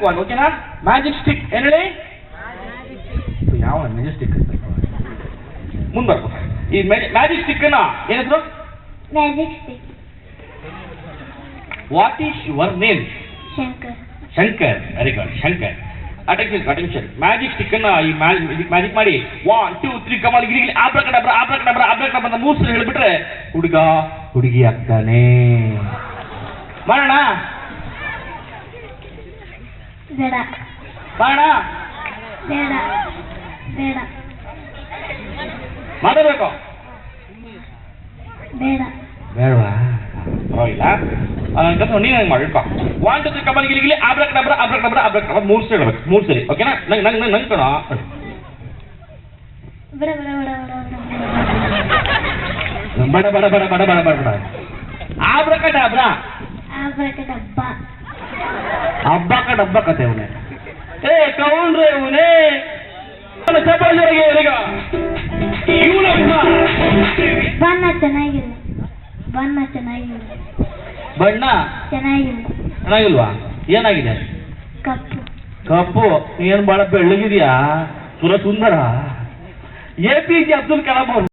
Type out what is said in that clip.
One ಓಕೆನಾ? Magic stick ಏನು ಹೇಳಿ? ಯಾವ ಮೆಜೆಸ್ಟಿಕ್ ಮುಂದೆ ಬರ್ಬೋದು. ಈ ಮ್ಯಾಜಿಕ್ ಸ್ಟಿಕ್ ಅನ್ನ ಏನಿದ್ರು? Magic stick. What is your name? Shankar. Shankar, very good Shankar. Attention magic stick ಅನ್ನ ಈ ಮ್ಯಾಜಿಕ್ ಮಾಡಿ 1 2 3 ಕಮಾಲ್ ಗಿರಿ ಆಬ್ರಕಡಬ್ರ ಆಬ್ರಕಡಬ್ರ ಆಬ್ರಕಡಬ್ರ ಅಂತ 3 ಸಲ ಹೇಳ್ಬಿಟ್ರೆ ಹುಡುಗ ಹುಡುಗಿ ಆಗ್ತಾನೆ. ಮಾಡೋಣ? ಬೇಡ. ಮಾಡೋಣ? ಬೇಡ. ಬೇಡ. ಮಾಡಬೇಕು? ಬೇಡ. ಬೇಡವಾ? ಪರವಾಗಿಲ್ಲ. ನೀನು ಹೆಂಗೆ ಮಾಡಿ 1 2 3 ಕಮಾಲ್ ಗಿರಿ ಆಬ್ರಕಡಬ್ರ ಆಬ್ರಕಡಬ್ರ ಆಬ್ರಕಡಬ್ರ 3 ಸಲ ಹೇಳ್ಬೇಕು. 3 ಸರಿ ಓಕೆನಾ? ನಂಗೆ ಕಣ ಬೇಡ. ಬೇಡ. ಬೇಡ. ಬಡ ಬಡ ಬಡ ಬಡ ಬಡ ಬಡ ಬಡ ಆಬ್ರಕಡಬ್ರ ಆಬ್ರಕಡಬ್ಬ. ಹಬ್ಬಕ್ಕ ಡಬ್ಬ ಕತೆ ಅವನೇ. ಏ ಕೌನ್ರೆ ಇವನೇ ಚಪ್ಪಾಳಿಗೆ ಬಣ್ಣ ಚೆನ್ನಾಗಿಲ್ಲ. ಬಣ್ಣ ಚೆನ್ನಾಗಿಲ್ಲ. ಬಣ್ಣ ಚೆನ್ನಾಗಿಲ್ಲ. ಚೆನ್ನಾಗಿಲ್ವಾ? ಏನಾಗಿದೆ? ಕಪ್ಪು. ಕಪ್ಪು. ಏನು ಬಹಳ ಬೆಳ್ಳಗಿದ್ಯಾ? ಸುರ ಸುಂದರ. APJ ಅಬ್ದುಲ್ ಕಲಾಂ ಅವರು